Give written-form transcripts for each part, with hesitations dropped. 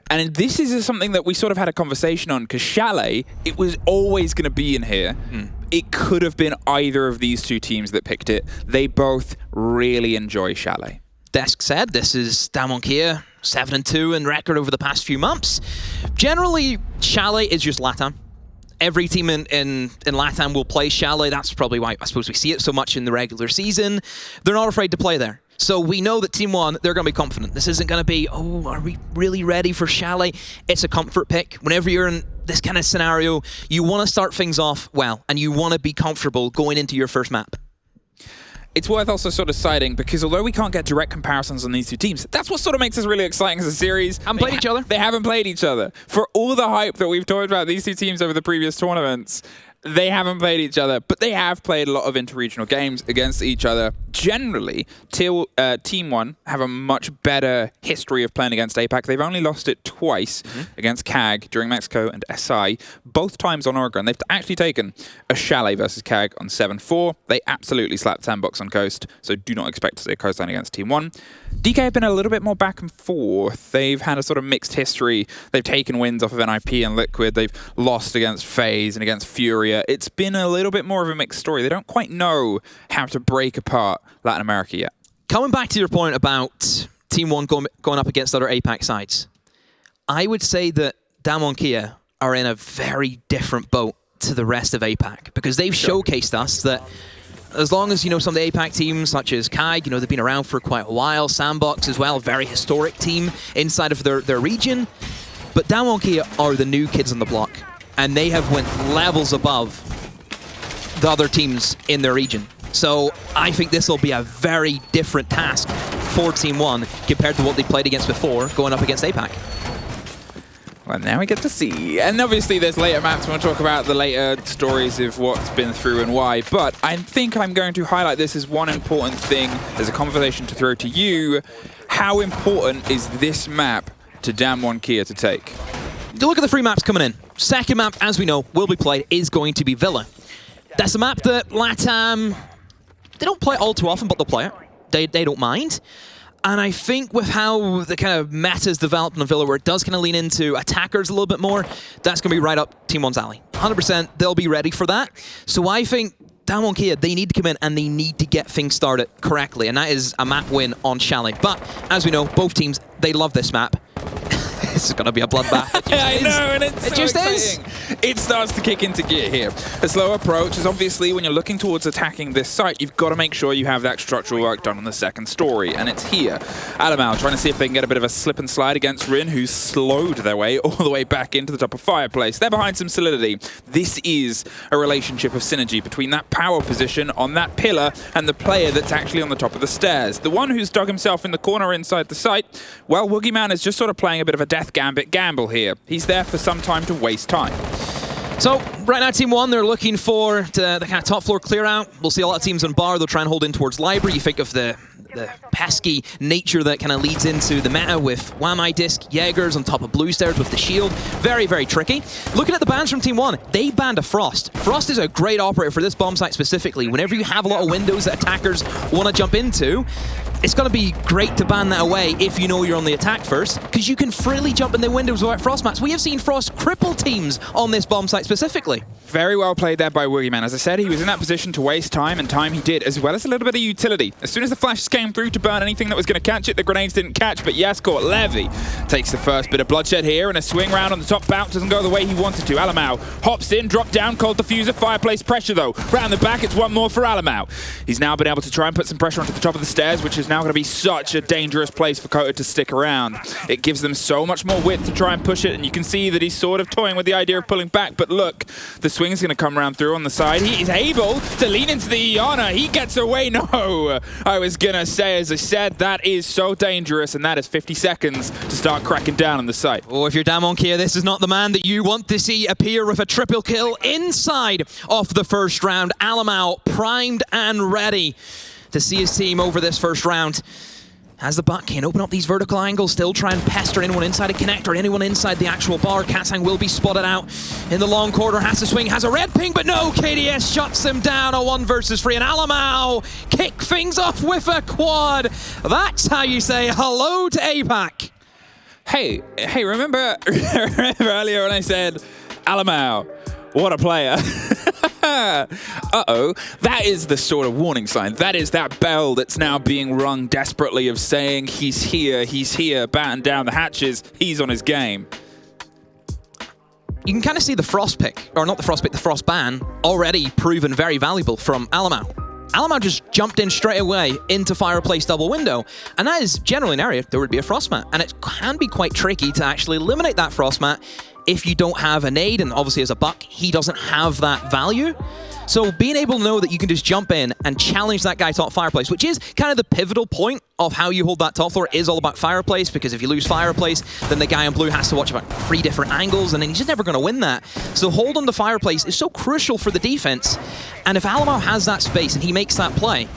And this is something that we sort of had a conversation on, because Chalet, it was always going to be in here. It could have been either of these two teams that picked it. They both really enjoy Chalet. Desk said, this is DAMWON Kia, 7-2 in record over the past few months. Generally, Chalet is just LATAM. Every team in LATAM will play Chalet. That's probably why I suppose we see it so much in the regular season. They're not afraid to play there. So we know that Team 1, they're going to be confident. This isn't going to be, oh, are we really ready for Chalet? It's a comfort pick. Whenever you're in this kind of scenario, you want to start things off well, and you want to be comfortable going into your first map. It's worth also sort of citing, because although we can't get direct comparisons on these two teams, that's what sort of makes us really exciting as a series. Haven't played each other. They haven't played each other. For all the hype that we've talked about these two teams over the previous tournaments, they haven't played each other, but they have played a lot of interregional games against each other. Generally, Team 1 have a much better history of playing against APAC. They've only lost it twice against CAG during Mexico and SI, both times on Oregon. They've actually taken a Chalet versus CAG on 7-4. They absolutely slapped Sandbox on Coast, so do not expect to see a Coastline against Team 1. DK have been a little bit more back and forth. They've had a sort of mixed history. They've taken wins off of NIP and Liquid. They've lost against FaZe and against Furia. It's been a little bit more of a mixed story. They don't quite know how to break apart Latin America yet. Coming back to your point about Team 1 going up against other APAC sides, I would say that DAMWON Kia are in a very different boat to the rest of APAC, because they've showcased us that as long as, some of the APAC teams, such as CAG, they've been around for quite a while, Sandbox as well, a very historic team inside of their region, but DAMWON Kia are the new kids on the block, and they have went levels above the other teams in their region. So I think this will be a very different task for Team 1 compared to what they played against before, going up against APAC. Well, now we get to see. And obviously there's later maps. We'll talk about the later stories of what's been through and why. But I think I'm going to highlight this as one important thing as a conversation to throw to you. How important is this map to DAMWON Kia to take? Look at the 3 maps coming in. Second map, as we know, will be played, is going to be Villa. That's a map that LATAM, they don't play all too often, but they'll play it. They don't mind. And I think with how the kind of meta's developed in the Villa, where it does kind of lean into attackers a little bit more, that's going to be right up Team 1's alley. 100%, they'll be ready for that. So I think DAMWON Kia, they need to come in and they need to get things started correctly. And that is a map win on Chalet. But as we know, both teams, they love this map. This is going to be a bloodbath. I know, and it's so just exciting. It starts to kick into gear here. A slow approach is obviously when you're looking towards attacking this site, you've got to make sure you have that structural work done on the second story, and it's here. Alamau trying to see if they can get a bit of a slip and slide against Rin, who's slowed their way all the way back into the top of Fireplace. They're behind some solidity. This is a relationship of synergy between that power position on that pillar and the player that's actually on the top of the stairs. The one who's dug himself in the corner inside the site, well, Woogieman is just sort of playing a bit of a death gambit gamble here. He's there for some time to waste time. So, right now, Team 1, they're looking for the kind of top floor clear out. We'll see a lot of teams on bar. They'll try and hold in towards Library. You think of the pesky nature that kind of leads into the meta with Wamai Disc, Jaegers on top of Blue Stairs with the shield. Very, very tricky. Looking at the bans from Team 1, they banned a Frost. Frost is a great operator for this bomb site specifically. Whenever you have a lot of windows that attackers want to jump into, it's going to be great to ban that away if you know you're on the attack first, because you can freely jump in the windows without Frost mats. We have seen Frost cripple teams on this bomb site specifically. Very well played there by Woogieman. As I said, he was in that position to waste time, and time he did, as well as a little bit of utility. As soon as the flashes came through to burn anything that was going to catch it, the grenades didn't catch, but Yaskort Levy takes the first bit of bloodshed here, and a swing round on the top bounce doesn't go the way he wanted to. Alamau hops in, drop down, cold diffuser, Fireplace pressure though. Round the back, it's one more for Alamau. He's now been able to try and put some pressure onto the top of the stairs, which is now going to be such a dangerous place for Kota to stick around. It gives them so much more width to try and push it, and you can see that he's sort of toying with the idea of pulling back, but look, the swing is going to come around through on the side. He is able to lean into the Iana. He gets away. No, I was going to say, as I said, that is so dangerous, and that is 50 seconds to start cracking down on the site. Oh, if you're DAMWON Kia, this is not the man that you want to see appear with a triple kill inside of the first round. Alamau primed and ready to see his team over this first round. As the Buck can open up these vertical angles, still try and pester anyone inside a connector, anyone inside the actual bar. Katsang will be spotted out in the long corridor, has to swing, has a red ping, but no, KDS shuts him down. A 1 versus 3, and Alamau kick things off with a quad. That's how you say hello to APAC. Hey, remember earlier when I said, Alamau, what a player. Uh-oh, that is the sort of warning sign. That is that bell that's now being rung desperately of saying he's here, batten down the hatches, he's on his game. You can kind of see the frost pick, or not the frost pick, the frost ban, already proven very valuable from Alamau. Alamau just jumped in straight away into Fireplace double window, and that is generally an area there would be a frost mat, and it can be quite tricky to actually eliminate that frost mat if you don't have a nade, and obviously as a buck, he doesn't have that value. So being able to know that you can just jump in and challenge that guy top Fireplace, which is kind of the pivotal point of how you hold that top floor, is all about Fireplace, because if you lose Fireplace, then the guy in blue has to watch about 3 different angles, and then he's just never going to win that. So hold on to Fireplace is so crucial for the defense, and if Alamau has that space and he makes that play,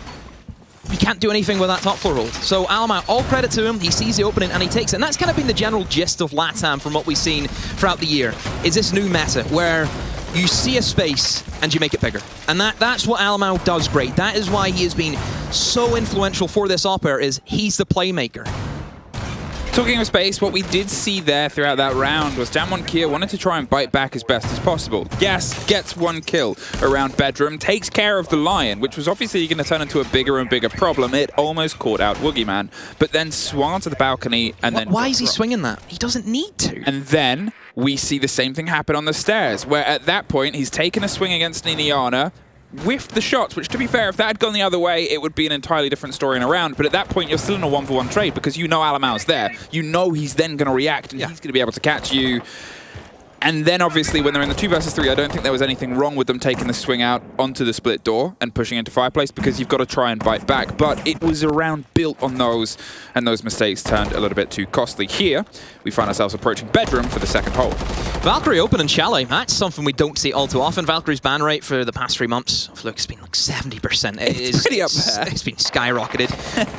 he can't do anything with that top floor hold. So Alamau, all credit to him, he sees the opening and he takes it. And that's kind of been the general gist of LATAM from what we've seen throughout the year, is this new meta where you see a space and you make it bigger. And that's what Alamau does great. That is why he has been so influential for this op-air, is he's the playmaker. Talking of space, what we did see there throughout that round was DAMWON Kia wanted to try and bite back as best as possible. Yes, gets 1 kill around Bedroom, takes care of the Lion, which was obviously going to turn into a bigger and bigger problem. It almost caught out Woogieman, but then swung onto the balcony and then... Why is he swinging that? He doesn't need to. And then we see the same thing happen on the stairs, where at that point he's taken a swing against Niniana, whiffed the shots, which, to be fair, if that had gone the other way, it would be an entirely different story in a round. But at that point, you're still in a 1-for-1 trade because you know Alamau's there. You know he's then going to react and he's going to be able to catch you. And then, obviously, when they're in the 2 versus 3, I don't think there was anything wrong with them taking the swing out onto the split door and pushing into Fireplace, because you've got to try and bite back. But it was a round built on those, and those mistakes turned a little bit too costly. Here, we find ourselves approaching Bedroom for the second hole. Valkyrie open and Chalet, that's something we don't see all too often. Valkyrie's ban rate for the past 3 months, look, it's been like 70%. It's pretty up there. It's been skyrocketed.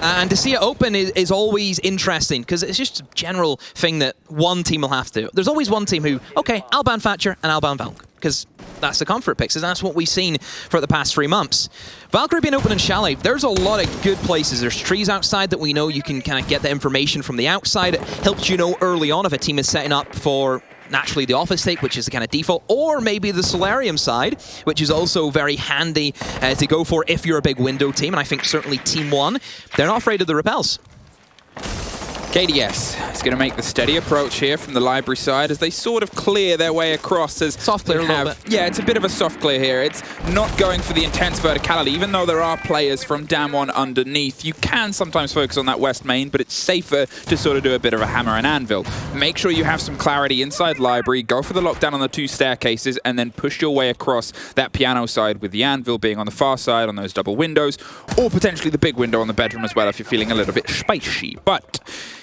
And to see it open is always interesting, because it's just a general thing that one team will have to do. There's always one team who, okay, I'll ban Thatcher and I'll ban Valk, because that's the comfort picks, and that's what we've seen for the past 3 months. Valkyrie being open in Chalet, there's a lot of good places. There's trees outside that we know you can kind of get the information from the outside. It helps you know early on if a team is setting up for naturally the office take, which is the kind of default, or maybe the Solarium side, which is also very handy to go for if you're a big window team, and I think certainly Team 1, they're not afraid of the repels. KDS is going to make the steady approach here from the library side as they sort of clear their way across. As soft clear a little bit. Yeah, it's a bit of a soft clear here. It's not going for the intense verticality, even though there are players from DAMWON underneath. You can sometimes focus on that west main, but it's safer to sort of do a bit of a hammer and anvil. Make sure you have some clarity inside library, go for the lockdown on the 2 staircases, and then push your way across that piano side, with the anvil being on the far side on those double windows, or potentially the big window on the Bedroom as well if you're feeling a little bit spicy. But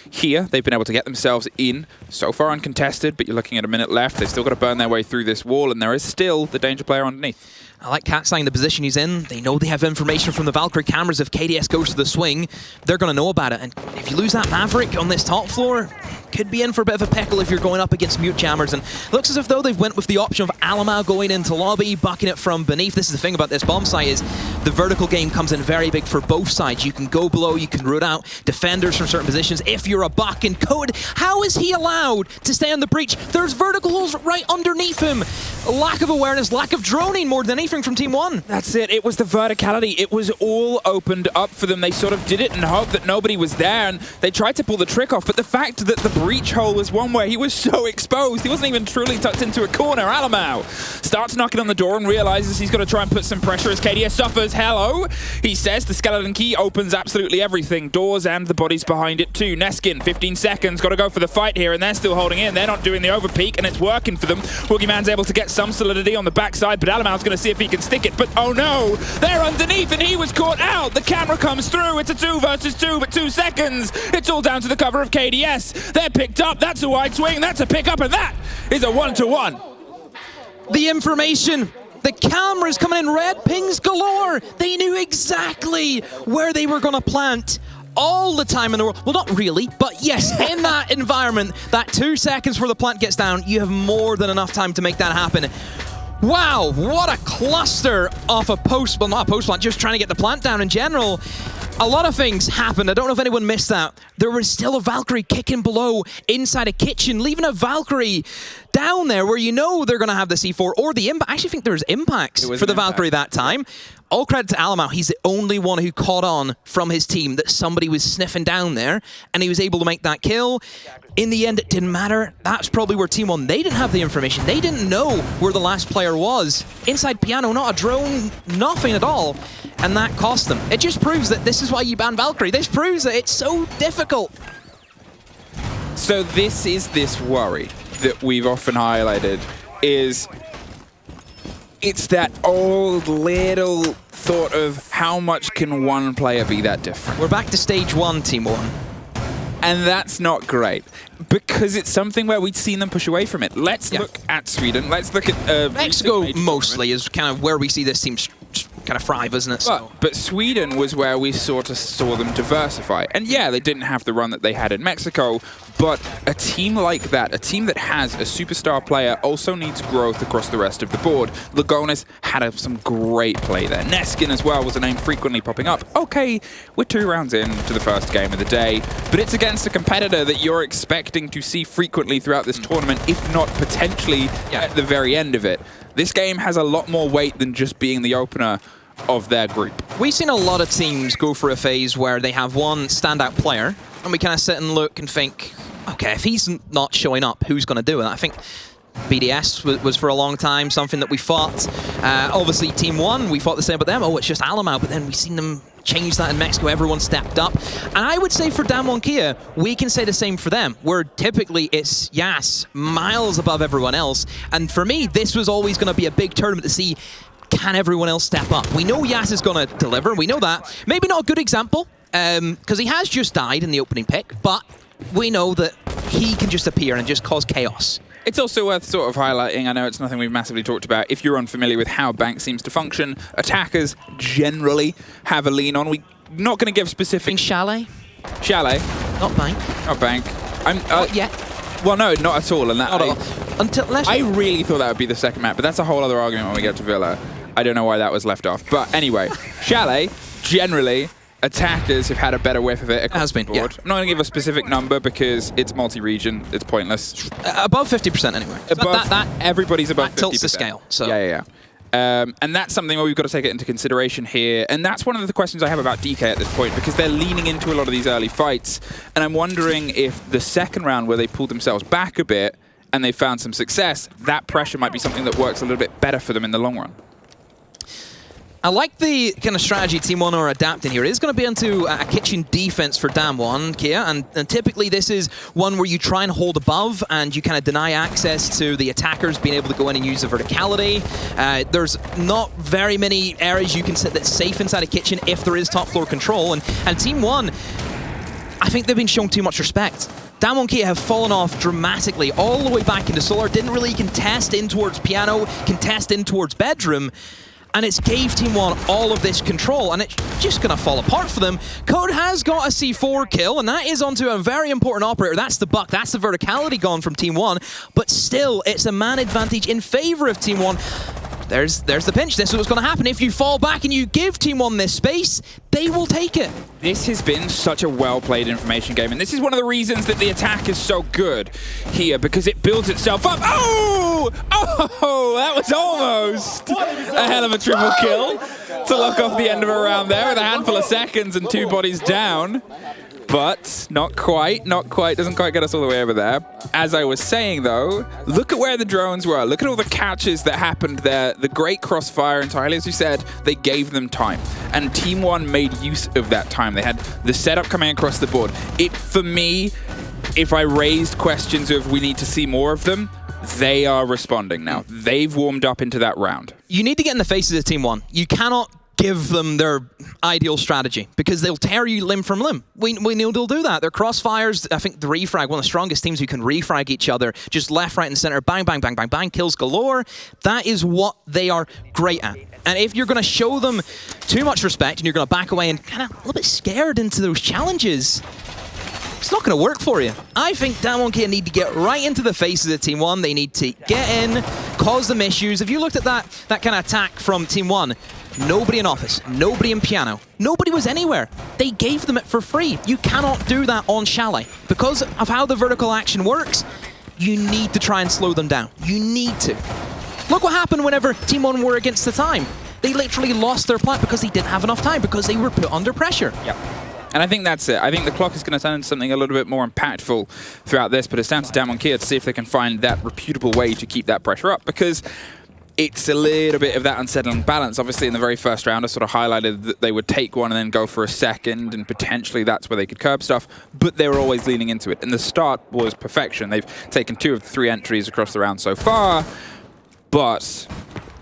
here, they've been able to get themselves in, so far uncontested, but you're looking at a minute left. They've still got to burn their way through this wall, and there is still the danger player underneath. I like Cat saying the position he's in. They know they have information from the Valkyrie cameras. If KDS goes to the swing, they're going to know about it. And if you lose that Maverick on this top floor, could be in for a bit of a pickle if you're going up against mute jammers. And it looks as if though they've went with the option of Alamau going into lobby, bucking it from beneath. This is the thing about this bomb site, is the vertical game comes in very big for both sides. You can go below, you can root out defenders from certain positions. If you're a buck and Code, how is he allowed to stay on the breach? There's vertical holes right underneath him. Lack of awareness, lack of droning more than anything from Team 1. That's it. It was the verticality. It was all opened up for them. They sort of did it and hoped that nobody was there, and they tried to pull the trick off, but the fact that the breach hole was one where he was so exposed, he wasn't even truly tucked into a corner. Alamau starts knocking on the door and realizes he's got to try and put some pressure as KDS suffers. Hello, he says. The skeleton key opens absolutely everything. Doors and the bodies behind it too. Neskin, 15 seconds, got to go for the fight here, and they're still holding in. They're not doing the overpeak, and it's working for them. Woogieman's able to get some solidity on the backside, but Alamau's going to see if he can stick it. But oh no, they're underneath, and he was caught out. The camera comes through. It's a 2 versus 2, but 2 seconds. It's all down to the cover of KDS. They're picked up. That's a wide swing. That's a pickup, and that is a 1-to-1. The information. The cameras coming in red, pings galore. They knew exactly where they were going to plant all the time in the world. Well, not really, but yes, in that environment, that 2 seconds before the plant gets down, you have more than enough time to make that happen. Wow, what a cluster of a post, well, not a post plant, just trying to get the plant down in general. A lot of things happened. I don't know if anyone missed that. There was still a Valkyrie kicking below inside a kitchen, leaving a Valkyrie down there where you know they're going to have the C4 or the impact. I actually think there was impacts for the Valkyrie that time. All credit to Alamau. He's the only one who caught on from his team that somebody was sniffing down there, and he was able to make that kill. In the end, it didn't matter. That's probably where Team 1, they didn't have the information. They didn't know where the last player was. Inside Piano, not a drone, nothing at all. And that cost them. It just proves that this is why you ban Valkyrie. This proves that it's so difficult. So this is this worry that we've often highlighted is it's that old little thought of how much can one player be that different? We're back to stage 1, Team 1. And that's not great because it's something where we'd seen them push away from it. Let's look at Sweden. Let's look at Mexico mostly is kind of where we see this team kind of thrive, isn't it? But Sweden was where we sort of saw them diversify. And yeah, they didn't have the run that they had in Mexico, but a team like that, a team that has a superstar player, also needs growth across the rest of the board. Lagones had some great play there. Neskin as well was a name frequently popping up. Okay, we're 2 rounds in to the first game of the day, but it's against a competitor that you're expecting to see frequently throughout this tournament, if not potentially at the very end of it. This game has a lot more weight than just being the opener of their group. We've seen a lot of teams go for a phase where they have one standout player, and we kind of sit and look and think, okay, if he's not showing up, who's going to do it? I think BDS was for a long time something that we fought. Obviously, Team 1, we fought the same about them. Oh, it's just Alamau, but then we've seen them change that in Mexico. Everyone stepped up. And I would say for DAMWON Kia, we can say the same for them, where typically it's Yas miles above everyone else. And for me, this was always going to be a big tournament to see, can everyone else step up? We know Yas is going to deliver. We know that. Maybe not a good example, because he has just died in the opening pick, but we know that he can just appear and just cause chaos. It's also worth sort of highlighting, I know it's nothing we've massively talked about, if you're unfamiliar with how Bank seems to function, attackers generally have a lean on. We're not going to give specific... Chalet? Chalet. Not Bank. Not Bank. Not yet. Well, no, not at all. And that, not at all. I really thought that would be the second map, but that's a whole other argument when we get to Villa. I don't know why that was left off. But anyway, Chalet, generally... attackers have had a better whiff of it across the board. Yeah. I'm not going to give a specific number because it's multi-region. It's pointless. Above 50% anyway. Above, everybody's above 50%. That tilts the scale. So. Yeah. And that's something where we've got to take it into consideration here. And that's one of the questions I have about DK at this point, because they're leaning into a lot of these early fights. And I'm wondering if the second round where they pulled themselves back a bit and they found some success, that pressure might be something that works a little bit better for them in the long run. I like the kind of strategy Team 1 are adapting here. It is going to be into a kitchen defense for DAMWON, Kia, and typically this is one where you try and hold above and you kind of deny access to the attackers being able to go in and use the verticality. There's not very many areas you can sit that's safe inside a kitchen if there is top floor control, and Team 1, I think they've been shown too much respect. DAMWON Kia have fallen off dramatically all the way back into Solar, didn't really contest in towards Piano, contest in towards Bedroom, and it's gave Team 1 all of this control, and it's just going to fall apart for them. Code has got a C4 kill, and that is onto a very important operator. That's the buck, that's the verticality gone from Team 1, but still, it's a man advantage in favor of Team 1. There's the pinch. This is what's going to happen. If you fall back and you give Team 1 this space, they will take it. This has been such a well-played information game, and this is one of the reasons that the attack is so good here, because it builds itself up. Oh! Oh! That was almost a hell of a triple kill to lock off the end of a round there with a handful of seconds and 2 bodies down. But not quite, doesn't quite get us all the way over there. As I was saying though, look at where the drones were. Look at all the catches that happened there. The great crossfire entirely, as you said, they gave them time. And Team 1 made use of that time. They had the setup coming across the board. For me, if I raised questions of we need to see more of them, they are responding now. They've warmed up into that round. You need to get in the faces of Team 1. You cannot give them their ideal strategy because they'll tear you limb from limb. We know they'll do that. Their crossfires, I think the refrag, one of the strongest teams who can refrag each other, just left, right, and center, bang, bang, bang, bang, bang, kills galore. That is what they are great at. And if you're going to show them too much respect and you're going to back away and kind of a little bit scared into those challenges, it's not going to work for you. I think DAMWON Kia need to get right into the faces of Team 1. They need to get in, cause them issues. If you looked at that kind of attack from Team 1, nobody in office, nobody in piano, nobody was anywhere. They gave them it for free. You cannot do that on Chalet. Because of how the vertical action works, you need to try and slow them down. You need to. Look what happened whenever Team One were against the time. They literally lost their plant because they didn't have enough time, because they were put under pressure. Yep. And I think that's it. I think the clock is going to turn into something a little bit more impactful throughout this, but it's down to DAMWON to see if they can find that reputable way to keep that pressure up, because it's a little bit of that unsettling balance. Obviously, in the very first round, I sort of highlighted that they would take one and then go for a second, and potentially that's where they could curb stuff, but they were always leaning into it. And the start was perfection. They've taken 2 of the 3 entries across the round so far, but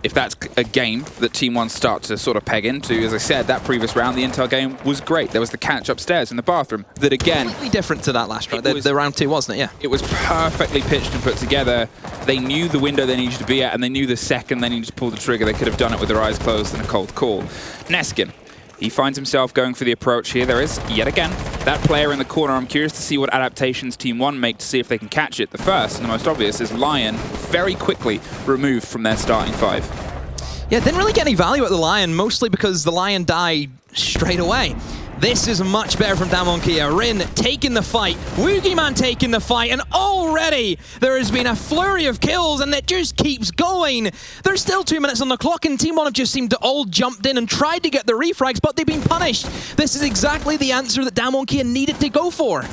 if that's a game that Team One start to sort of peg into, as I said, that previous round, the Intel game was great. There was the catch upstairs in the bathroom that, again... Completely different to that last round. The round 2, wasn't it? Yeah. It was perfectly pitched and put together. They knew the window they needed to be at, and they knew the second they needed to pull the trigger, they could have done it with their eyes closed and a cold call. Neskin, he finds himself going for the approach here. There is, yet again, that player in the corner. I'm curious to see what adaptations Team One make to see if they can catch it. The first, and the most obvious, is Lion, very quickly removed from their starting 5. Yeah, didn't really get any value at the Lion, mostly because the Lion died straight away. This is much better from DAMWON. Rin taking the fight, Woogieman taking the fight, and already there has been a flurry of kills, and it just keeps going. There's still 2 minutes on the clock, and Team One have just seemed to all jumped in and tried to get the refrags, but they've been punished. This is exactly the answer that DAMWON needed to go for.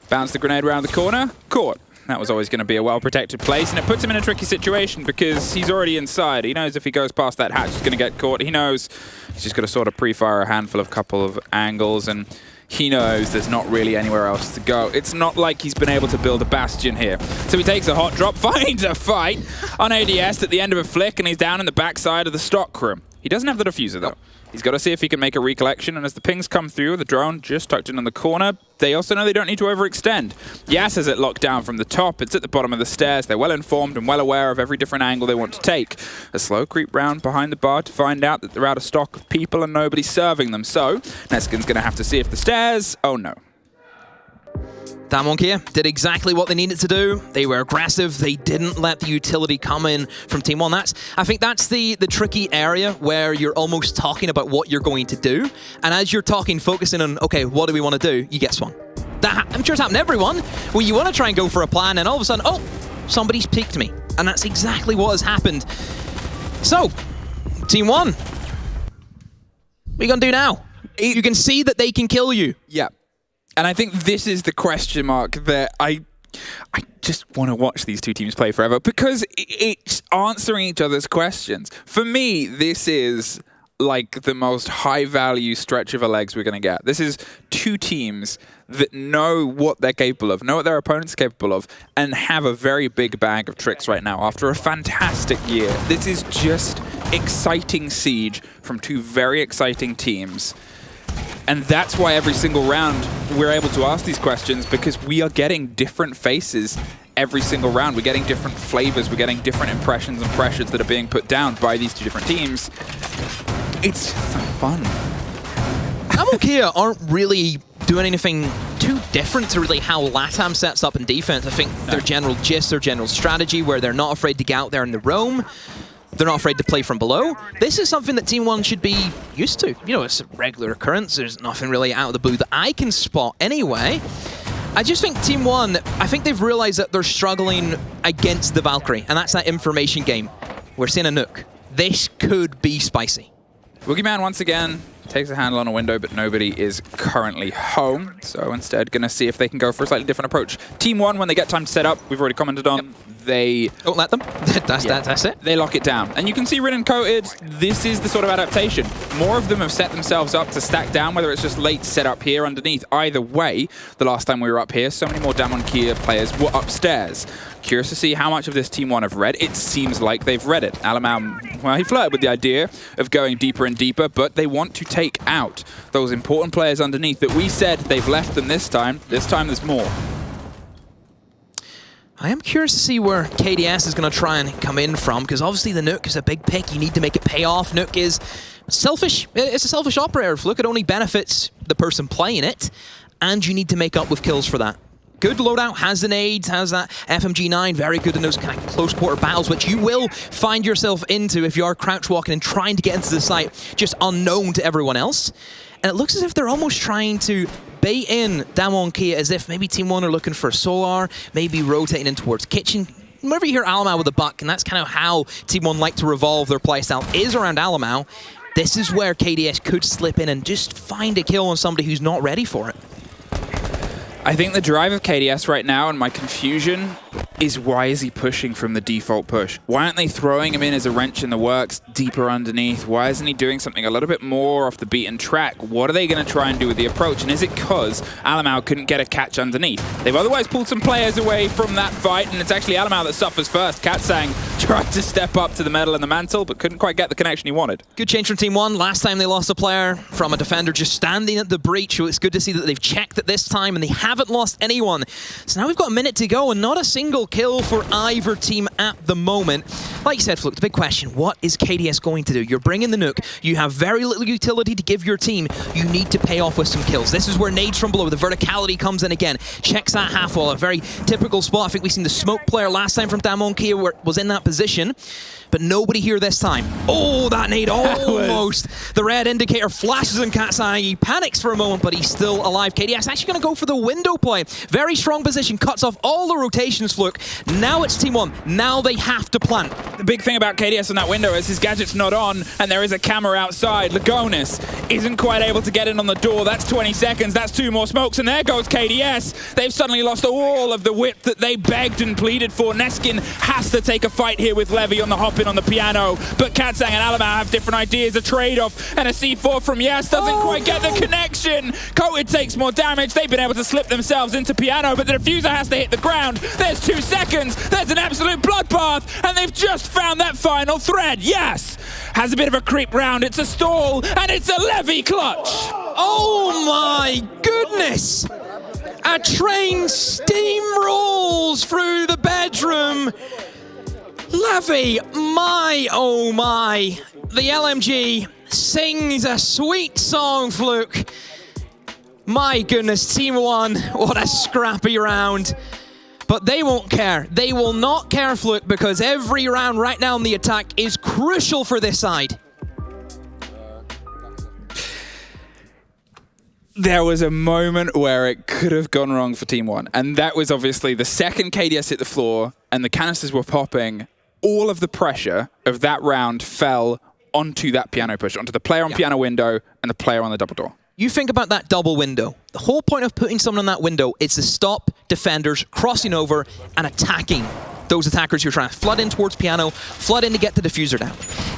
Bounce the grenade around the corner, caught. That was always going to be a well-protected place, and it puts him in a tricky situation because he's already inside. He knows if he goes past that hatch, he's going to get caught. He knows he's just got to sort of pre-fire a handful of couple of angles, and he knows there's not really anywhere else to go. It's not like he's been able to build a bastion here. So he takes a hot drop, finds a fight on ADS at the end of a flick, and he's down in the backside of the stock room. He doesn't have the diffuser, though. He's got to see if he can make a recollection, and as the pings come through, the drone just tucked in on the corner, they also know they don't need to overextend. Yas has it locked down from the top. It's at the bottom of the stairs. They're well informed and well aware of every different angle they want to take. A slow creep round behind the bar to find out that they're out of stock of people and nobody's serving them. So Neskin's going to have to see if the stairs... Oh, no. DAMWON did exactly what they needed to do. They were aggressive. They didn't let the utility come in from Team One. I think that's the tricky area where you're almost talking about what you're going to do. And as you're talking, focusing on, okay, what do we want to do? You get swung. I'm sure it's happened to everyone, where you want to try and go for a plan, and all of a sudden, oh, somebody's peeked me. And that's exactly what has happened. So, Team One, what are you going to do now? You can see that they can kill you. Yeah. And I think this is the question mark that I just want to watch these two teams play forever, because it's answering each other's questions. For me, this is like the most high-value stretch of a legs we're going to get. This is two teams that know what they're capable of, know what their opponent's capable of, and have a very big bag of tricks right now after a fantastic year. This is just exciting siege from two very exciting teams. And that's why every single round we're able to ask these questions, because we are getting different faces every single round. We're getting different flavors. We're getting different impressions and pressures that are being put down by these two different teams. It's so fun. DAMWON aren't really doing anything too different to really how LATAM sets up in defense. I think their general gist, their general strategy, where they're not afraid to get out there in the roam. They're not afraid to play from below. This is something that Team One should be used to. You know, it's a regular occurrence. There's nothing really out of the blue that I can spot anyway. I just think Team One, I think they've realized that they're struggling against the Valkyrie, and that's that information game. We're seeing a nuke. This could be spicy. Woogieman once again takes a handle on a window, but nobody is currently home. So instead, going to see if they can go for a slightly different approach. Team One, when they get time to set up, we've already commented on, they... Don't let them. That's it. They lock it down. And you can see Rin Coated, this is the sort of adaptation. More of them have set themselves up to stack down, whether it's just late set up here underneath. Either way, the last time we were up here, so many more DAMWON players were upstairs. Curious to see how much of this Team One have read. It seems like they've read it. Alamam, well, he flirted with the idea of going deeper and deeper, but they want to take out those important players underneath that we said they've left them this time. This time there's more. I am curious to see where KDS is going to try and come in from, because obviously the nuke is a big pick. You need to make it pay off. Nuke is selfish. It's a selfish operator. Look, it only benefits the person playing it, and you need to make up with kills for that. good loadout, has the nades, has that FMG9, very good in those kind of close quarter battles, which you will find yourself into if you are crouch walking and trying to get into the site just unknown to everyone else. And it looks as if they're almost trying to bait in DAMWON Kia as if maybe Team One are looking for Solar, maybe rotating in towards Kitchen. Whenever you hear Alamau with the buck, and that's kind of how Team One like to revolve their playstyle, is around Alamau, this is where KDS could slip in and just find a kill on somebody who's not ready for it. I think the drive of KDS right now, and my confusion, is why is he pushing from the default push? Why aren't they throwing him in as a wrench in the works, deeper underneath? Why isn't he doing something a little bit more off the beaten track? What are they going to try and do with the approach? And is it because Alamau couldn't get a catch underneath? They've otherwise pulled some players away from that fight, and it's actually Alamau that suffers first. Katsang tried to step up to the medal and the mantle, but couldn't quite get the connection he wanted. Good change from Team One. Last time they lost a player from a defender just standing at the breach, so it's good to see that they've checked it this time, and they haven't lost anyone. So now we've got a minute to go, and not a single kill for either team at the moment. Like you said, Fluke, the big question, what is KDS going to do? You're bringing the nuke, you have very little utility to give your team, you need to pay off with some kills. This is where nades from below, the verticality comes in again, checks that half wall, a very typical spot. I think we've seen the smoke player last time from DAMWON Kia was in that position, but nobody here this time. Oh, that nade almost. The red indicator flashes in Katsang. He panics for a moment, but he's still alive. KDS actually going to go for the window play. Very strong position, cuts off all the rotations, Fluke. Now it's Team One. Now they have to plant. The big thing about KDS on that window is his gadget's not on, and there is a camera outside. Lagonis isn't quite able to get in on the door. That's 20 seconds. That's 2 more smokes, and there goes KDS. They've suddenly lost all of the width that they begged and pleaded for. Neskin has to take a fight here with Levy on the hop-in on the piano, but Katsang and Alamau have different ideas. A trade-off, and a C4 from Yes doesn't quite get the connection. Coated takes more damage. They've been able to slip themselves into piano, but the diffuser has to hit the ground. There's 2 seconds. There's an absolute bloodbath, and they've just found that final thread. Yes has a bit of a creep round. It's a stall, and it's a Levy clutch. Oh my goodness! A train steamrolls through the bedroom. Levy, my oh my. The LMG sings a sweet song, Fluke. My goodness, Team One, what a scrappy round. But they won't care. They will not care, Fluke, because every round right now in the attack is crucial for this side. There was a moment where it could have gone wrong for Team One, and that was obviously the second KDS hit the floor and the canisters were popping. All of the pressure of that round fell onto that piano push, onto the player on piano window and the player on the double door. You think about that double window. The whole point of putting someone in that window is to stop defenders crossing over and attacking those attackers you're trying to flood in towards piano, flood in to get the diffuser down.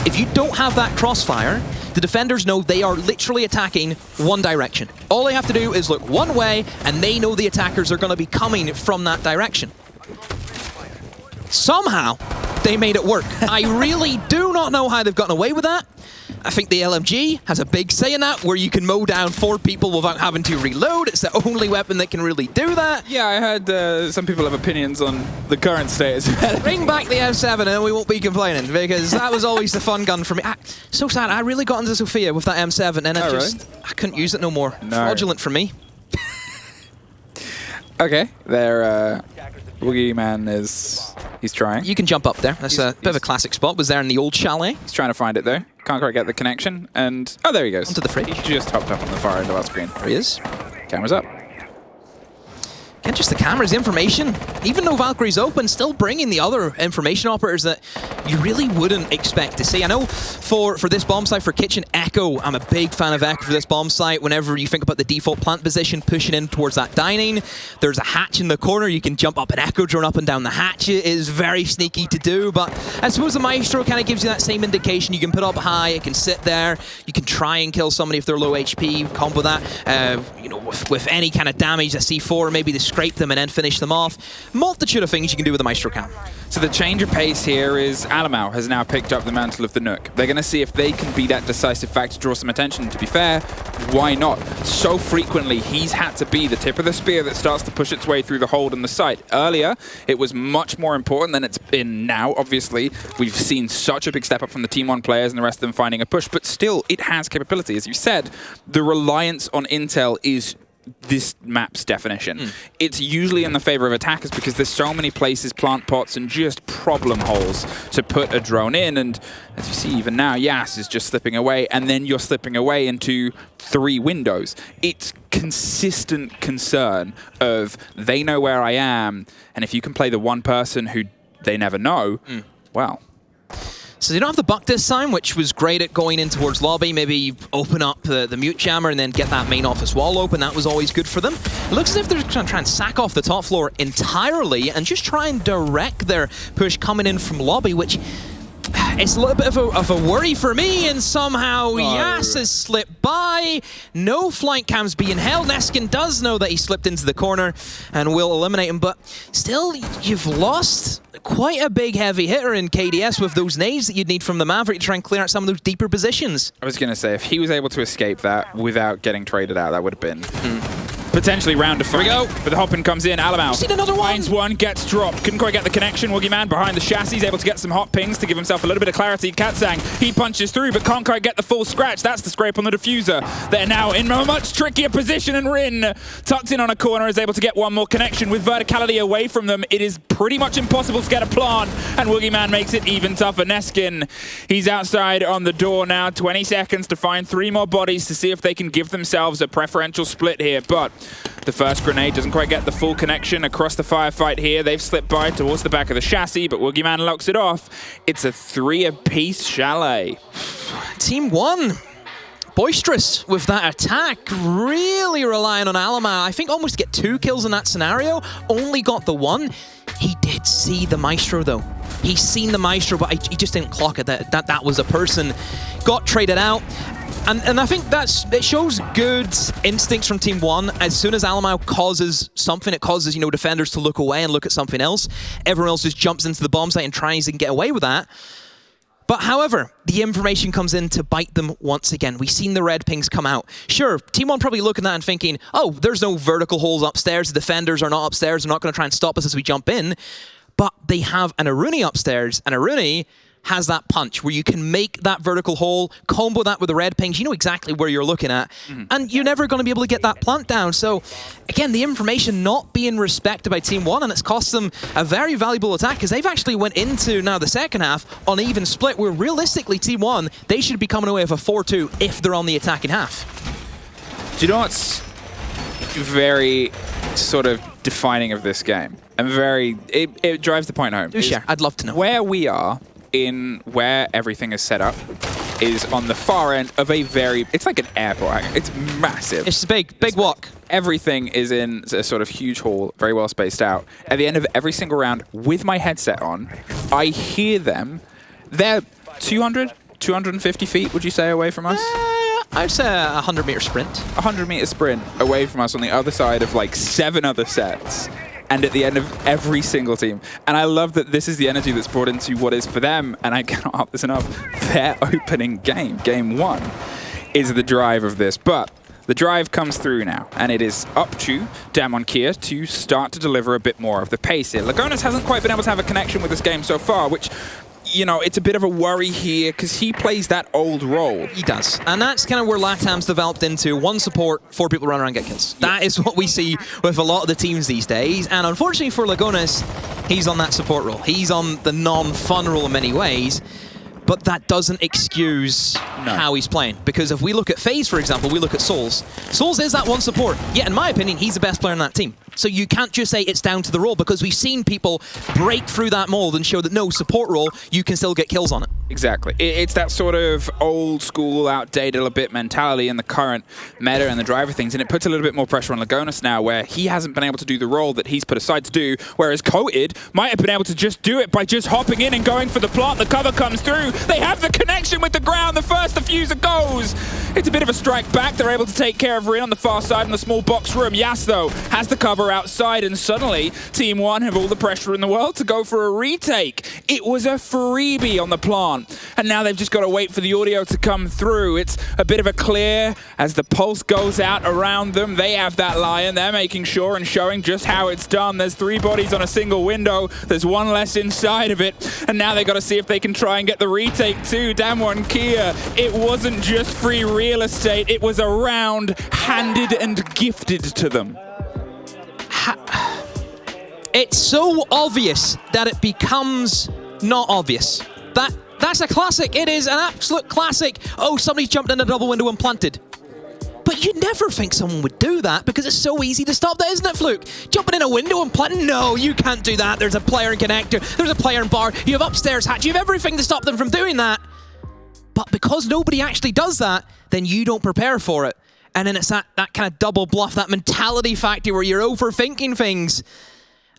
If you don't have that crossfire, the defenders know they are literally attacking one direction. All they have to do is look one way, and they know the attackers are going to be coming from that direction. Somehow, they made it work. I really do not know how they've gotten away with that. I think the LMG has a big say in that, where you can mow down 4 people without having to reload. It's the only weapon that can really do that. Yeah, I heard some people have opinions on the current status. Bring back the M7 and we won't be complaining, because that was always the fun gun for me. So sad, I really got into Sophia with that M7 and I couldn't use it no more. No. Fraudulent for me. Okay, there, Boogeyman he's trying. You can jump up there. That's a bit of a classic spot. Was there in the old Chalet. He's trying to find it though. Can't quite get the connection. And, oh, there he goes. Onto the fridge. He just hopped up on the far end of our screen. There he is. Camera's up. Again, just the camera's information. Even though Valkyrie's open, still bringing the other information operators that you really wouldn't expect to see. I know for this bomb site, for Kitchen, Echo, I'm a big fan of Echo for this bomb site. Whenever you think about the default plant position, pushing in towards that dining, there's a hatch in the corner. You can jump up an Echo drone up and down the hatch. It is very sneaky to do, but I suppose the Maestro kind of gives you that same indication. You can put up high, it can sit there. You can try and kill somebody if they're low HP, combo that. You know, with any kind of damage, a C4, maybe the scrape them and then finish them off. Multitude of things you can do with the Maestro cam. So the change of pace here is Alamau has now picked up the mantle of the Nook. They're going to see if they can be that decisive factor, draw some attention. To be fair, why not? So frequently, he's had to be the tip of the spear that starts to push its way through the hold and the site. Earlier, it was much more important than it's been now. Obviously, we've seen such a big step up from the Team 1 players and the rest of them finding a push, but still, it has capability. As you said, the reliance on intel is this map's definition. It's usually in the favor of attackers because there's so many places, plant pots, and just problem holes to put a drone in. And as you see, even now, Yas is just slipping away, and then you're slipping away into 3 windows. It's consistent concern of they know where I am, and if you can play the one person who they never know, well. So they don't have the buck this time, which was great at going in towards lobby, maybe open up the mute jammer and then get that main office wall open. That was always good for them. It looks as if they're going to try and sack off the top floor entirely and just try and direct their push coming in from lobby, which it's a little bit of a worry for me, and somehow Yas has slipped by. No flank cams being held. Neskin does know that he slipped into the corner and will eliminate him, but still, you've lost quite a big heavy hitter in KDS with those nades that you'd need from the Maverick to try and clear out some of those deeper positions. I was going to say, if he was able to escape that without getting traded out, that would have been potentially round defining. Here we go. But the hopping comes in. Alamau seen another one. finds one, gets dropped. Couldn't quite get the connection. Woogieman behind the chassis, able to get some hot pings to give himself a little bit of clarity. Katsang, he punches through, but can't quite get the full scratch. That's the scrape on the diffuser. They're now in a much trickier position, and Rin, tucked in on a corner, is able to get one more connection. With verticality away from them, it is pretty much impossible to get a plant, and Woogieman makes it even tougher. Neskin, he's outside on the door now. 20 seconds to find 3 more bodies to see if they can give themselves a preferential split here, but the first grenade doesn't quite get the full connection across the firefight here. They've slipped by towards the back of the chassis, but Woogieman locks it off. It's a 3-apiece Chalet. Team 1. Boisterous with that attack, really relying on Alamau. I think almost get 2 kills in that scenario, only got the 1. He did see the Maestro though. He's seen the Maestro, but he just didn't clock it, that was a person. Got traded out. And I think it shows good instincts from Team 1. As soon as Alamau causes something, it causes, you know, defenders to look away and look at something else. Everyone else just jumps into the bomb site and tries and get away with that. But however, the information comes in to bite them once again. We've seen the red pings come out. Sure, Team 1 probably looking at that and thinking, oh, there's no vertical holes upstairs. The defenders are not upstairs. They're not going to try and stop us as we jump in. But they have an oNe upstairs, and oNe has that punch where you can make that vertical hole, combo that with the red pings. You know exactly where you're looking at, and you're never going to be able to get that plant down. So again, the information not being respected by Team 1, and it's cost them a very valuable attack because they've actually went into now the second half on an even split where realistically Team 1, they should be coming away with a 4-2 if they're on the attacking half. Do you know what's very sort of defining of this game? And it drives the point home. Do share. I'd love to know. Where we are in where everything is set up is on the far end of it's like an airport. It's massive. It's big walk. Everything is in a sort of huge hall, very well spaced out. At the end of every single round, with my headset on, I hear them. They're 200, 250 feet, would you say, away from us? I'd say a 100-meter sprint. 100-meter sprint away from us on the other side of like 7 other sets. And at the end of every single team. And I love that this is the energy that's brought into what is for them, and I cannot harp this enough, their opening game, game 1, is the drive of this. But the drive comes through now, and it is up to DAMWON Kia to start to deliver a bit more of the pace here. Lagonas hasn't quite been able to have a connection with this game so far, which, you know, it's a bit of a worry here because he plays that old role. He does. And that's kind of where LATAM's developed into. 1 support, 4 people run around and get kills. Yeah. That is what we see with a lot of the teams these days. And unfortunately for Lagonas, he's on that support role. He's on the non-fun role in many ways. But that doesn't excuse how he's playing. Because if we look at FaZe, for example, we look at Souls. Souls is that 1 support. Yet, in my opinion, he's the best player on that team. So you can't just say it's down to the role, because we've seen people break through that mold and show that no, support role, you can still get kills on it. Exactly. It's that sort of old school, outdated a bit mentality in the current meta and the driver things, and it puts a little bit more pressure on Lagonas now, where he hasn't been able to do the role that he's put aside to do, whereas Coated might have been able to just do it by just hopping in and going for the plant. The cover comes through. They have the connection with the ground. The first diffuser goes. It's a bit of a strike back. They're able to take care of Rin on the far side in the small box room. Yas, though, has the cover cover outside, and suddenly Team One have all the pressure in the world to go for a retake. It was a freebie on the plant, and now they've just got to wait for the audio to come through. It's a bit of a clear as the pulse goes out around them. They have that Lion. They're making sure and showing just how it's done. There's 3 bodies on a single window. There's 1 less inside of it, and now they got to see if they can try and get the retake too. DAMWON Kia, it wasn't just free real estate. It was a round handed and gifted to them. It's so obvious that it becomes not obvious. That's a classic. It is an absolute classic. Oh, somebody's jumped in a double window and planted. But you'd never think someone would do that because it's so easy to stop that, isn't it, Fluke? Jumping in a window and planting? No, you can't do that. There's a player in connector. There's a player in bar. You have upstairs hatch. You have everything to stop them from doing that. But because nobody actually does that, then you don't prepare for it. And then it's that kind of double bluff, that mentality factor where you're overthinking things.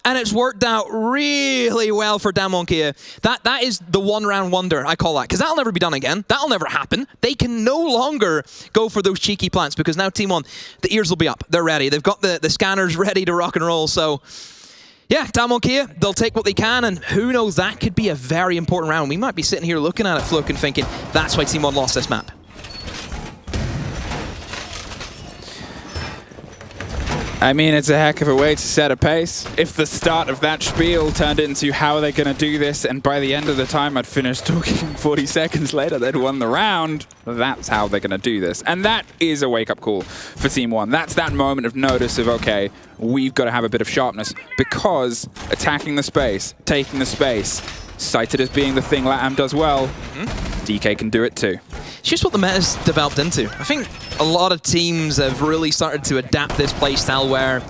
And it's worked out really well for DAMWON Kia. That is the one-round wonder, I call that, because that'll never be done again. That'll never happen. They can no longer go for those cheeky plants because now Team One, the ears will be up. They're ready. They've got the scanners ready to rock and roll. So, yeah, DAMWON Kia, they'll take what they can, and who knows, that could be a very important round. We might be sitting here looking at it, Fluke, and thinking, that's why Team One lost this map. I mean, it's a heck of a way to set a pace. If the start of that spiel turned into how are they going to do this, and by the end of the time I'd finished talking 40 seconds later, they'd won the round, that's how they're going to do this. And that is a wake-up call for Team One. That's that moment of notice of, okay, we've got to have a bit of sharpness, because attacking the space, taking the space, cited as being the thing LATAM does well, DK can do it too. It's just what the meta's developed into. I think a lot of teams have really started to adapt this playstyle where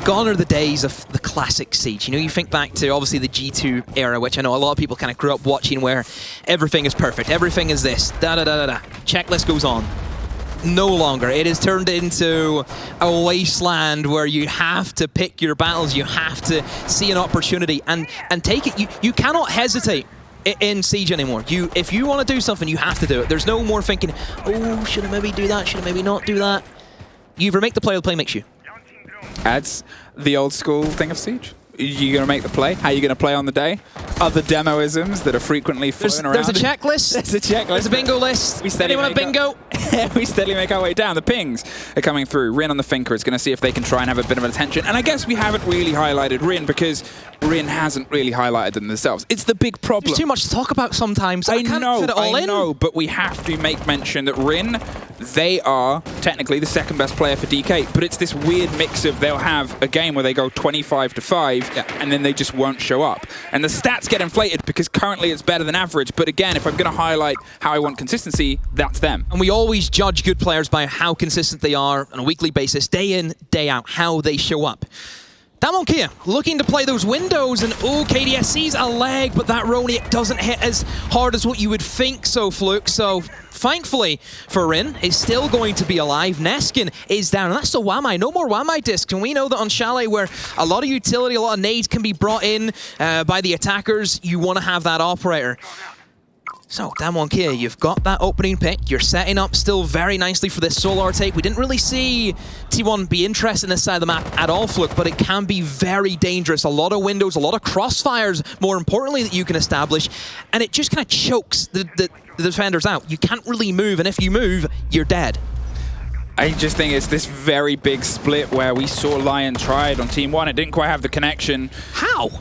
gone are the days of the classic Siege. You know, you think back to obviously the G2 era, which I know a lot of people kind of grew up watching, where everything is perfect, everything is this, da-da-da-da-da. Checklist goes on. No longer. It is turned into a wasteland where you have to pick your battles, you have to see an opportunity and take it. You cannot hesitate in Siege anymore. If you want to do something, you have to do it. There's no more thinking, oh, should I maybe do that? Should I maybe not do that? You either make the play or the play makes you. Adds the old school thing of Siege. You're going to make the play. How are you going to play on the day? Other demoisms that are frequently floating around. There's a checklist. There's a checklist. There's a bingo list. Anyone a bingo? We steadily make our way down. The pings are coming through. Rin on the Finker is going to see if they can try and have a bit of an attention. And I guess we haven't really highlighted Rin because Rin hasn't really highlighted them themselves. It's the big problem. There's too much to talk about sometimes. I can't fit it all in. I know, but we have to make mention that Rin, they are technically the second best player for DK, but it's this weird mix of they'll have a game where they go 25-5, and then they just won't show up. And the stats get inflated because currently it's better than average, but again, if I'm going to highlight how I want consistency, that's them. And we always judge good players by how consistent they are on a weekly basis, day in, day out, how they show up. DAMWON Kia looking to play those windows, and KDS sees a leg, but that Roni doesn't hit as hard as what you would think so, Fluke. So thankfully for Rin, is still going to be alive. Neskin is down, and that's the Wamai. No more Wamai discs, and we know that on Chalet, where a lot of utility, a lot of nades can be brought in by the attackers, you want to have that operator. So, DAMWON Kia, you've got that opening pick. You're setting up still very nicely for this Solar take. We didn't really see T1 be interested in this side of the map at all, Fluke, but it can be very dangerous. A lot of windows, a lot of crossfires, more importantly, that you can establish, and it just kind of chokes the defenders out. You can't really move, and if you move, you're dead. I just think it's this very big split where we saw Lion try it on Team 1. It didn't quite have the connection. How?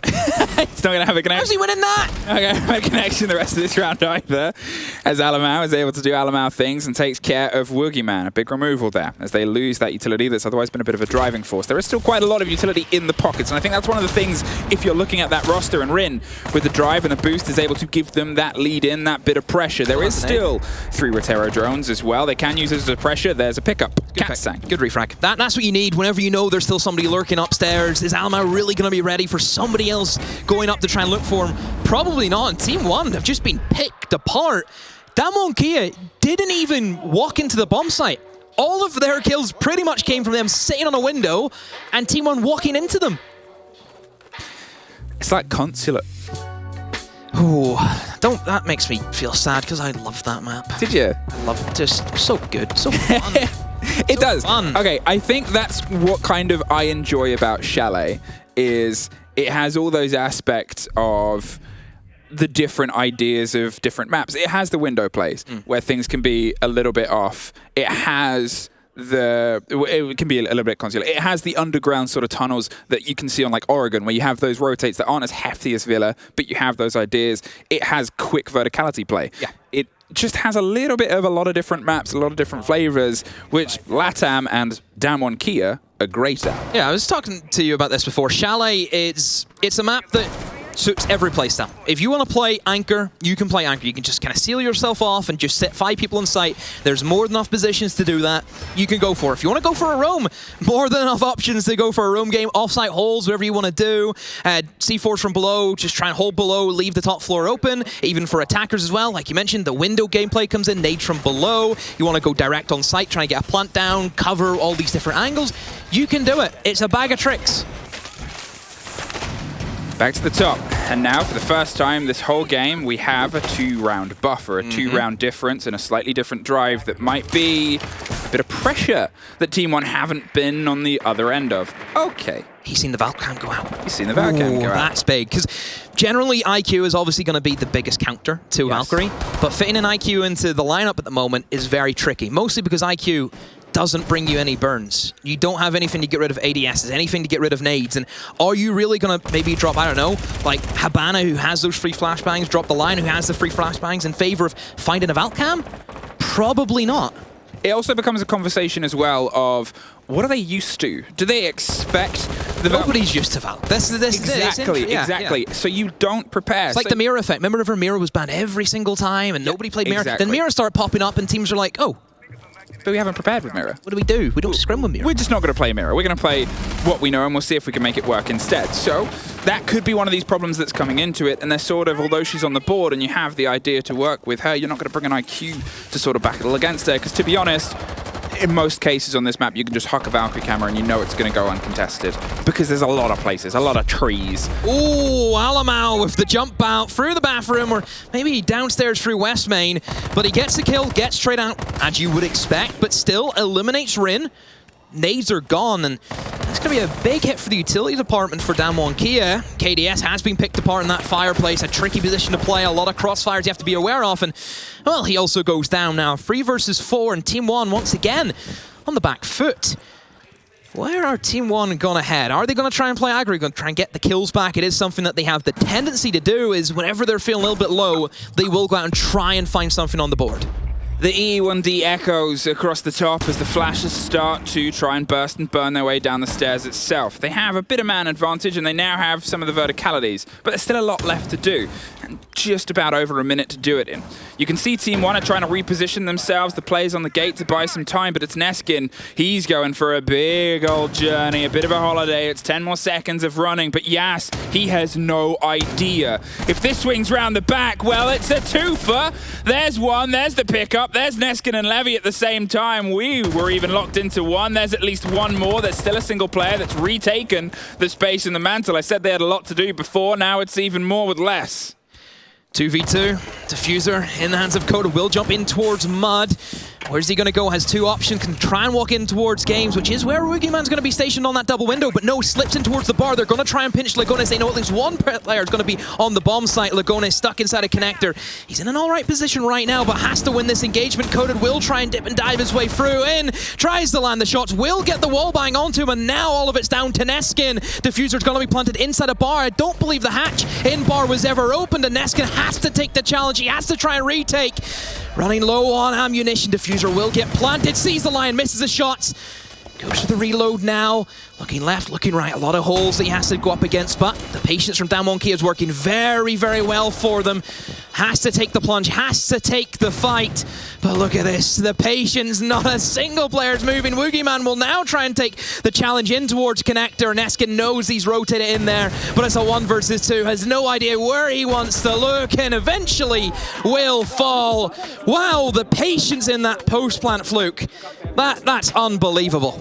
It's not going to have a connection. How's he winning that? Not going to have a connection the rest of this round either, as Alamau is able to do Alamau things and takes care of Woogieman. A big removal there, as they lose that utility that's otherwise been a bit of a driving force. There is still quite a lot of utility in the pockets, and I think that's one of the things, if you're looking at that roster, and Rin, with the drive and the boost, is able to give them that lead in, that bit of pressure. There is still 3 Rotero drones as well. They can use it as a pressure. There's a pickup. Good refrag. That's what you need whenever you know there's still somebody lurking upstairs. Is Alamau really going to be ready for somebody else going up to try and look for him? Probably not. And Team 1 have just been picked apart. DAMWON Kia didn't even walk into the bomb site. All of their kills pretty much came from them sitting on a window and Team 1 walking into them. It's like Consulate. Oh, that makes me feel sad because I love that map. Did you? I love it. Just so good, so fun. It does. Fun. Okay, I think that's what kind of I enjoy about Chalet, is it has all those aspects of the different ideas of different maps. It has the window plays where things can be a little bit off. It has it can be a little bit consular. It has the underground sort of tunnels that you can see on like Oregon, where you have those rotates that aren't as hefty as Villa, but you have those ideas. It has quick verticality play. Yeah. It just has a little bit of a lot of different maps, a lot of different flavors, which LATAM and DAMWON Kia are great at. Yeah, I was talking to you about this before. Chalet it's a map that suits every playstyle. If you want to play Anchor, you can play Anchor. You can just kind of seal yourself off and just set 5 people in sight. There's more than enough positions to do that. You can go for it. If you want to go for a roam, more than enough options to go for a roam game. Offsite holes, whatever you want to do. C4s from below, just try and hold below, leave the top floor open. Even for attackers as well. Like you mentioned, the window gameplay comes in, nades from below. You want to go direct on site, try and get a plant down, cover all these different angles. You can do it. It's a bag of tricks. Back to the top, and now for the first time this whole game we have a 2-round buffer, a 2-round difference and a slightly different drive that might be a bit of pressure that Team One haven't been on the other end of. Okay. He's seen the Valcam go out. He's seen the Valcam go out. That's big, because generally IQ is obviously going to be the biggest counter to Valkyrie, but fitting an IQ into the lineup at the moment is very tricky, mostly because IQ doesn't bring you any burns. You don't have anything to get rid of ADSs, anything to get rid of nades, and are you really going to maybe drop, I don't know, like Habana, who has those free flashbangs, drop the line, who has the free flashbangs, in favor of finding a Valcam? Probably not. It also becomes a conversation as well of, what are they used to? Do they expect the Nobody's used to Val. This Exactly. Yeah. So you don't prepare. It's like the mirror effect. Remember Mirror was banned every single time and nobody played Mirror? Exactly. Then Mirror started popping up and teams are like, oh, but we haven't prepared with Mirror. what do? We don't scrim with Mirror. We're just not going to play Mirror. We're going to play what we know, and we'll see if we can make it work instead. So that could be one of these problems that's coming into it, and they're sort of, although she's on the board and you have the idea to work with her, you're not going to bring an IQ to sort of battle against her, because to be honest, in most cases on this map, you can just huck a Valkyrie camera and you know it's going to go uncontested, because there's a lot of places, a lot of trees. Ooh, Alamau with the jump out through the bathroom, or maybe downstairs through West Main, but he gets the kill, gets straight out, as you would expect, but still eliminates Rin. Nades are gone, and it's going to be a big hit for the utility department for DAMWON Kia. KDS has been picked apart in that fireplace, a tricky position to play, a lot of crossfires you have to be aware of, and, well, he also goes down now. 3 versus 4, and Team One once again on the back foot. Where are Team One gone ahead? Are they going to try and play aggro? Going to try and get the kills back? It is something that they have the tendency to do, is whenever they're feeling a little bit low, they will go out and try and find something on the board. The E1D echoes across the top as the flashes start to try and burst and burn their way down the stairs itself. They have a bit of man advantage and they now have some of the verticalities, but there's still a lot left to do, and just about over a minute to do it in. You can see Team One are trying to reposition themselves. The play's on the gate to buy some time, but it's Neskin. He's going for a big old journey, a bit of a holiday. It's 10 more seconds of running, but Yas, he has no idea. If this swings round the back, well, it's a twofer. There's one, there's the pickup. There's Neskin and Levy at the same time. We were even locked into one. There's at least one more. There's still a single player that's retaken the space in the mantle. I said they had a lot to do before. Now it's even more with less. 2v2, Diffuser in the hands of Coda will jump in towards Mud. Where's he going to go? Has 2 options, can try and walk in towards Games, which is where Woogieman's going to be stationed on that double window, but no, slips in towards the bar. They're going to try and pinch Lagones. They know at least one player is going to be on the bomb site. Lagones stuck inside a connector. He's in an all right position right now, but has to win this engagement. Coded will try and dip and dive his way through in, tries to land the shots, will get the wall bang onto him, and now all of it's down to Neskin. Diffuser's going to be planted inside a bar. I don't believe the hatch in bar was ever opened, and Neskin has to take the challenge. He has to try and retake. Running low on ammunition, Diffuser will get planted, sees the line, misses the shots. Goes for the reload now. Looking left, looking right. A lot of holes that he has to go up against, but the patience from DAMWON Kia is working very, very well for them. Has to take the plunge, has to take the fight. But look at this, the patience, not a single player's moving. Woogieman will now try and take the challenge in towards Connector. Neskin knows he's rotated in there, but it's a 1 versus 2. Has no idea where he wants to look, and eventually will fall. Wow, the patience in that post-plant fluke. That's unbelievable.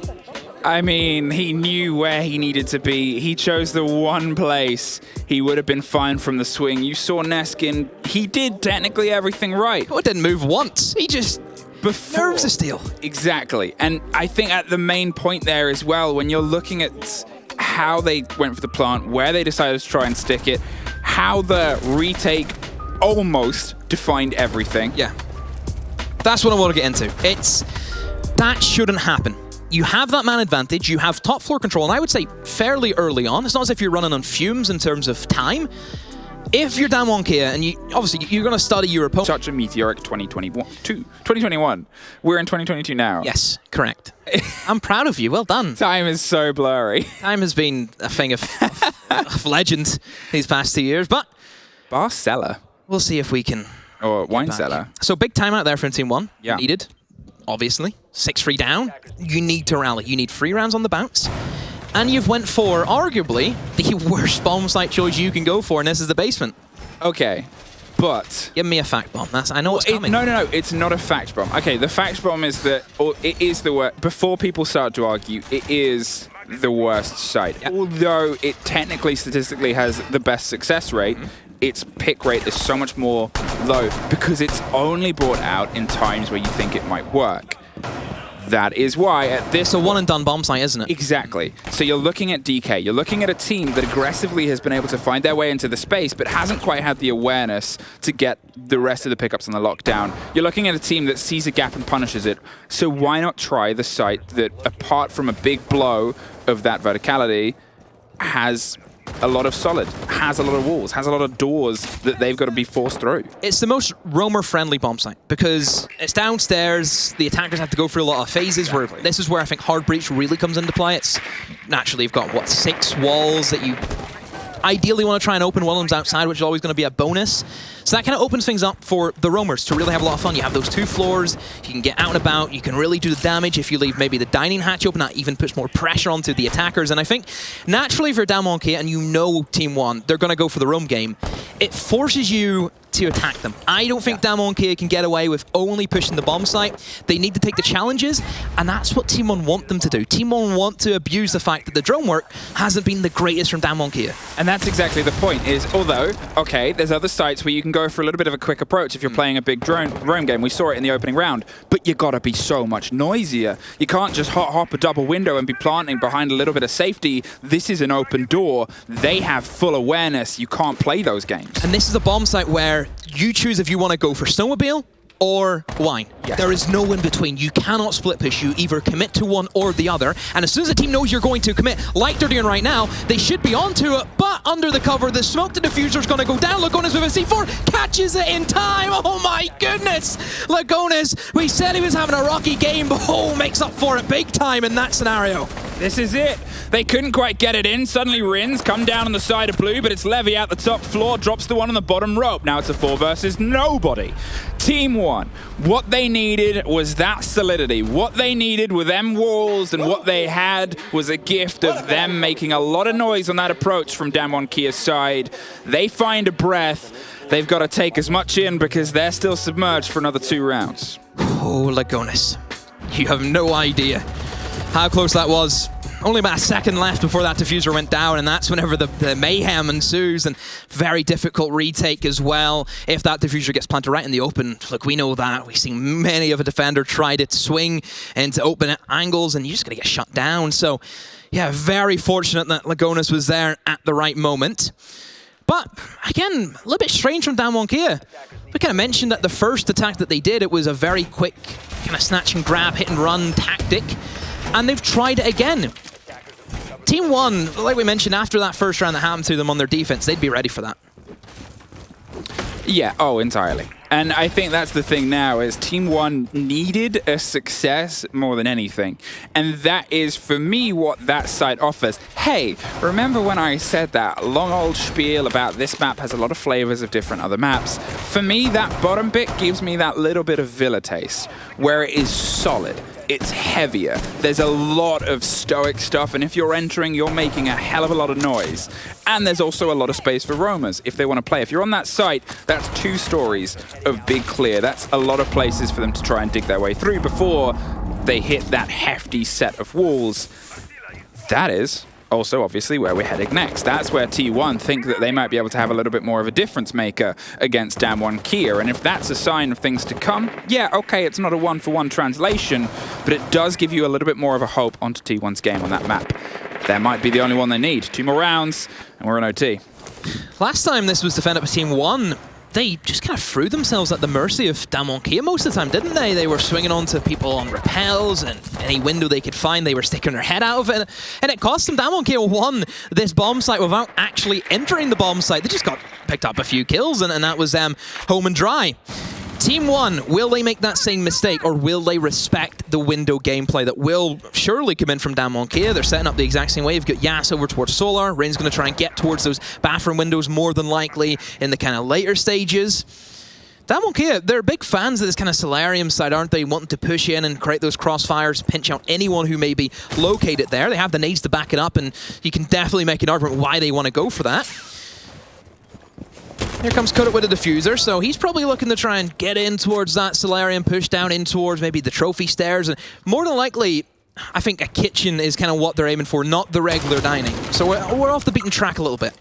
I mean, he knew where he needed to be. He chose the one place he would have been fine from the swing. You saw Neskin, he did technically everything right. Oh, it didn't move once. He just Nerves of steel. Exactly. And I think at the main point there as well, when you're looking at how they went for the plant, where they decided to try and stick it, how the retake almost defined everything. Yeah. That's what I want to get into. That shouldn't happen. You have that man advantage, you have top floor control, and I would say fairly early on. It's not as if you're running on fumes in terms of time. If you're DAMWON Kia, and obviously you're going to study your opponent. Such a meteoric 2021. We're in 2022 now. Yes, correct. I'm proud of you. Well done. Time is so blurry. Time has been a thing of legend these past 2 years, but Bar cellar. We'll see if we can. Or wine cellar. So big timeout there from Team 1. Yeah. Needed, obviously. 6-3 down. You need to rally. You need 3 rounds on the bounce. And you've went for, arguably, the worst bomb site choice you can go for, and this is the basement. Okay, but... Give me a fact bomb. I know what's coming. No, it's not a fact bomb. Okay, the fact bomb is that, or it is the worst. Before people start to argue, it is the worst site. Yep. Although it technically, statistically has the best success rate, its pick rate is so much more low because it's only brought out in times where you think it might work. That is why at this... It's a one-and-done bomb site, isn't it? Exactly. So you're looking at DK. You're looking at a team that aggressively has been able to find their way into the space, but hasn't quite had the awareness to get the rest of the pickups on the lockdown. You're looking at a team that sees a gap and punishes it. So why not try the site that, apart from a big blow of that verticality, has a lot of solid, has a lot of walls, has a lot of doors that they've got to be forced through. It's the most roamer-friendly bomb site because it's downstairs, the attackers have to go through a lot of phases. Where this is where I think hard breach really comes into play. It's naturally you've got, what, 6 walls that you ideally want to try and open one of them's outside, which is always going to be a bonus. So that kind of opens things up for the roamers to really have a lot of fun. You have those 2 floors, you can get out and about, you can really do the damage. If you leave maybe the dining hatch open, that even puts more pressure onto the attackers. And I think naturally for DAMWON Kia, and you know Team 1, they're going to go for the roam game, it forces you to attack them. I don't think DAMWON Kia can get away with only pushing the bomb site. They need to take the challenges, and that's what Team 1 want them to do. Team 1 want to abuse the fact that the drone work hasn't been the greatest from DAMWON Kia. And that's exactly the point, is although, okay, there's other sites where you can go for a little bit of a quick approach if you're playing a big roam game. We saw it in the opening round, but you gotta be so much noisier. You can't just hop a double window and be planting behind a little bit of safety. This is an open door. They have full awareness. You can't play those games. And this is a bomb site where you choose if you want to go for snowmobile or wine. Yes. There is no in between. You cannot split push. You either commit to one or the other. And as soon as the team knows you're going to commit, like they're doing right now, they should be onto it. But under the cover, the smoke to diffuser is going to go down. Lagonis with a C4 catches it in time. Oh my goodness. Lagonis, we said he was having a rocky game, but makes up for it big time in that scenario. This is it. They couldn't quite get it in. Suddenly Rins come down on the side of blue, but it's Levy out the top floor, drops the one on the bottom rope. Now it's a 4 versus nobody. Team 1, what they needed was that solidity. What they needed were them walls, and what they had was a gift of them making a lot of noise on that approach from DAMWON Kia's side. They find a breath. They've got to take as much in because they're still submerged for another 2 rounds. Oh, Lagonis. You have no idea how close that was. Only about a second left before that diffuser went down, and that's whenever the mayhem ensues, and very difficult retake as well. If that diffuser gets planted right in the open, look, we know that. We've seen many of a defender try to swing into open angles, and you're just going to get shut down. So, yeah, very fortunate that Lagonis was there at the right moment. But, again, a little bit strange from DAMWON Kia. We kind of mentioned that the first attack that they did, it was a very quick kind of snatch and grab, hit and run tactic. And they've tried it again. Team 1, like we mentioned, after that first round that happened to them on their defense, they'd be ready for that. Yeah, entirely. And I think that's the thing now, is Team 1 needed a success more than anything. And that is, for me, what that site offers. Hey, remember when I said that long old spiel about this map has a lot of flavors of different other maps? For me, that bottom bit gives me that little bit of Villa taste, where it is solid. It's heavier. There's a lot of stoic stuff, and if you're entering, you're making a hell of a lot of noise. And there's also a lot of space for roamers if they want to play. If you're on that site, that's 2 stories of big clear. That's a lot of places for them to try and dig their way through before they hit that hefty set of walls. That is also obviously where we're heading next. That's where T1 think that they might be able to have a little bit more of a difference maker against DAMWON Kia, and if that's a sign of things to come, yeah, okay, it's not a one-for-one translation, but it does give you a little bit more of a hope onto T1's game on that map. That might be the only one they need. 2 more rounds, and we're in OT. Last time this was defended by Team 1, they just kind of threw themselves at the mercy of DAMWON Kia most of the time, didn't they? They were swinging onto people on rappels, and any window they could find, they were sticking their head out of it. And it cost them. DAMWON Kia won this bomb site without actually entering the bomb site. They just got picked up a few kills, and that was home and dry. Team 1, will they make that same mistake, or will they respect the window gameplay that will surely come in from DAMWON Kia? They're setting up the exact same way. You've got Yas over towards Solar. Rain's going to try and get towards those bathroom windows more than likely in the kind of later stages. DAMWON Kia, they're big fans of this kind of Solarium side, aren't they? Wanting to push in and create those crossfires, pinch out anyone who may be located there. They have the nades to back it up, and you can definitely make an argument why they want to go for that. Here comes Kudit with a diffuser, so he's probably looking to try and get in towards that Solarium, push down in towards maybe the trophy stairs, and more than likely, I think a kitchen is kind of what they're aiming for, not the regular dining. So we're off the beaten track a little bit.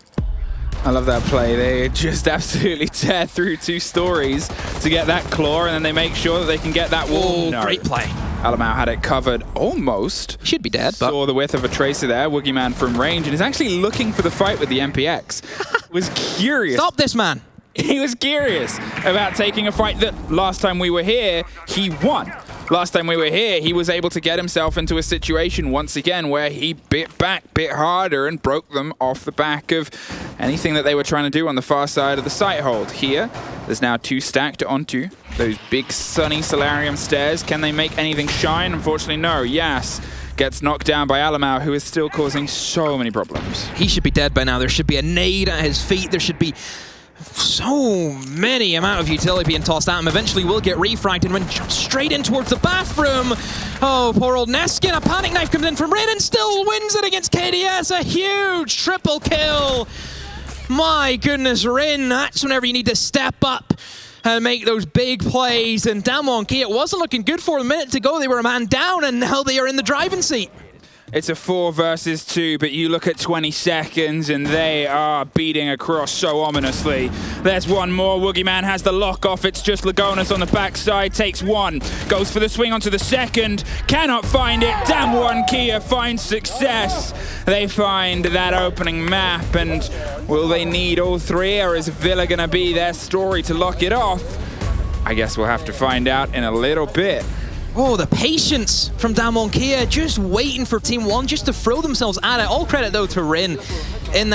I love that play. They just absolutely tear through 2 stories to get that claw, and then they make sure that they can get that wall. Oh, no. Great play. Alamau had it covered almost. Should be dead, but... Saw the width of a tracer there, Woogieman from range, and is actually looking for the fight with the MPX. Was curious. Stop this man. He was curious about taking a fight that last time we were here, he won. Last time we were here, he was able to get himself into a situation once again where he bit back, bit harder, and broke them off the back of anything that they were trying to do on the far side of the site hold. Here, there's now 2 stacked onto those big sunny Solarium stairs. Can they make anything shine? Unfortunately, no. Yas gets knocked down by Alamau, who is still causing so many problems. He should be dead by now. There should be a nade at his feet. There should be so many amount of utility being tossed at him. Eventually will get refragged and run straight in towards the bathroom. Oh, poor old Neskin. A panic knife comes in from Rain and still wins it against KDS. A huge triple kill. My goodness, Rin, that's whenever you need to step up and make those big plays. And DAMWON Kia, it wasn't looking good for a minute to go. They were a man down, and now they are in the driving seat. It's a 4 versus 2, but you look at 20 seconds and they are beating across so ominously. There's one more. Woogieman has the lock off. It's just Lagonas on the backside. Takes 1. Goes for the swing onto the second. Cannot find it. DAMWON Kia finds success. They find that opening map, and will they need all 3, or is Villa going to be their story to lock it off? I guess we'll have to find out in a little bit. Oh, the patience from DAMWON Kia, just waiting for Team 1 just to throw themselves at it. All credit, though, to Rin in that.